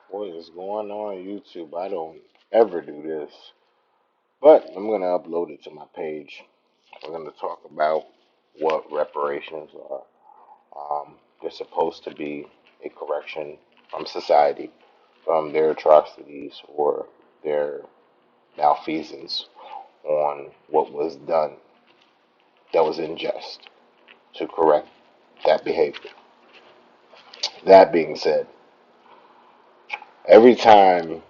What is going on YouTube? I don't ever do this, but I'm gonna upload it to my page. We're gonna talk about what reparations are. They're supposed to be a correction from society from their atrocities or their malfeasance on what was done that was unjust to correct that behavior. That being said, every time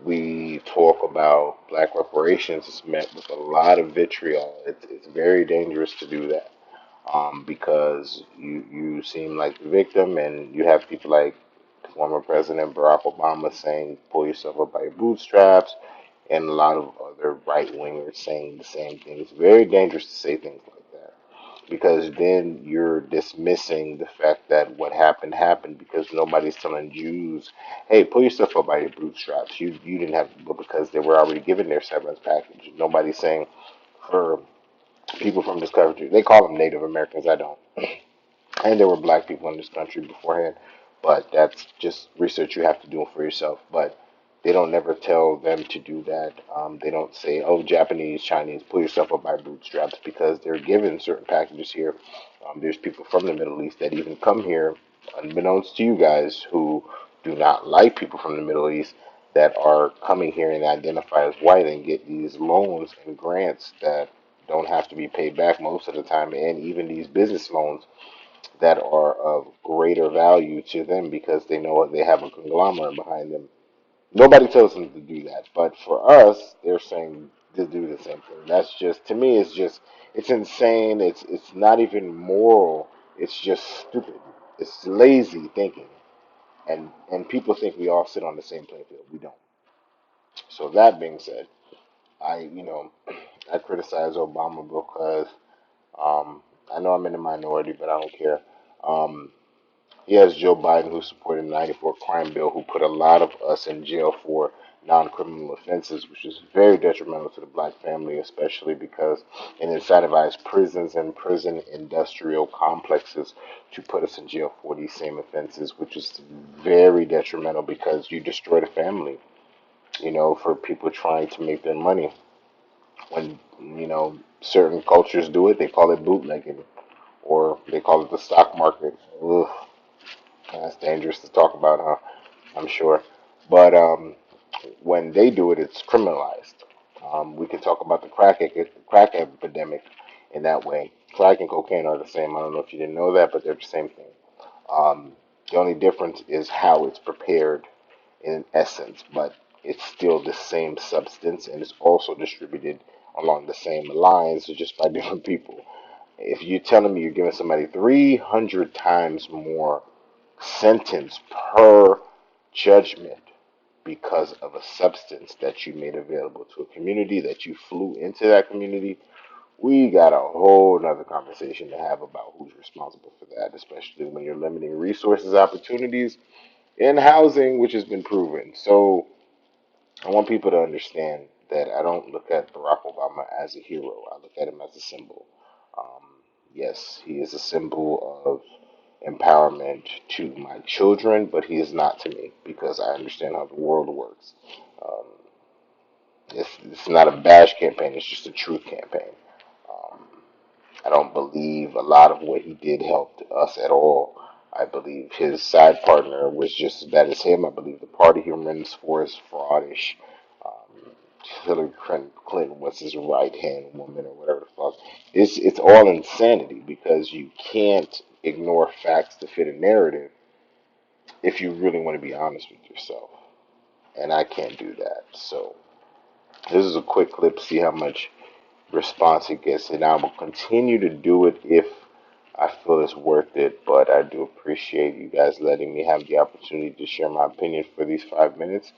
we talk about black reparations, it's met with a lot of vitriol. It's very dangerous to do that because you seem like the victim, and you have people like former President Barack Obama saying, pull yourself up by your bootstraps, and a lot of other right wingers saying the same thing. It's very dangerous to say things like that because then you're dismissing the fact that what happened happened because nobody's telling Jews, hey, pull yourself up by your bootstraps. You didn't have to, because they were already given their severance package. Nobody's saying for people from this country, they call them Native Americans. I don't. And there were black people in this country beforehand, but that's just research you have to do for yourself. But they don't never tell them to do that. They don't say, "Oh, Japanese, Chinese, pull yourself up by bootstraps," because they're given certain packages here. There's people from the Middle East that even come here, unbeknownst to you guys, who do not like people from the Middle East that are coming here and identify as white and get these loans and grants that don't have to be paid back most of the time, and even these business loans that are of greater value to them because they know they have a conglomerate behind them. Nobody tells them to do that, but for us, they're saying to do the same thing. That's just to me, it's insane. It's not even moral. It's just stupid. It's lazy thinking, and people think we all sit on the same playing field. We don't. So that being said, I criticize Obama because I know I'm in the minority, but I don't care. Um, He has Joe Biden, who supported the 94 crime bill, who put a lot of us in jail for non criminal offenses, which is very detrimental to the black family, especially because it incentivized prisons and prison industrial complexes to put us in jail for these same offenses, which is very detrimental because you destroy the family, for people trying to make their money. When, certain cultures do it, they call it bootlegging or they call it the stock market. Ugh. That's dangerous to talk about, huh? I'm sure. But when they do it, it's criminalized. We can talk about the crack epidemic in that way. Crack and cocaine are the same. I don't know if you didn't know that, but they're the same thing. Um, the only difference is how it's prepared in essence, but it's still the same substance and it's also distributed along the same lines, just by different people. If you're telling me you're giving somebody 300 times more sentence per judgment because of a substance that you made available to a community, that you flew into that community, we got a whole nother conversation to have about who's responsible for that, especially when you're limiting resources, opportunities, in housing, which has been proven. So I want people to understand that I don't look at Barack Obama as a hero. I look at him as a symbol. Um, yes, he is a symbol of empowerment to my children, but he is not to me because I understand how the world works. Um, it's not a bash campaign, it's just a truth campaign. Um, I don't believe a lot of what he did helped us at all. I believe his side partner was just as bad as him. I believe the party he runs for is fraudish. Um, Hillary Clinton was his right hand woman or whatever the fuck. It's all insanity because you can't ignore facts to fit a narrative if you really want to be honest with yourself. And I can't do that. So this is a quick clip. See how much response it gets, and I will continue to do it if I feel it's worth it. But I do appreciate you guys letting me have the opportunity to share my opinion for these 5 minutes.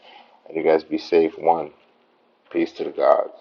And you guys be safe. One, peace to the gods.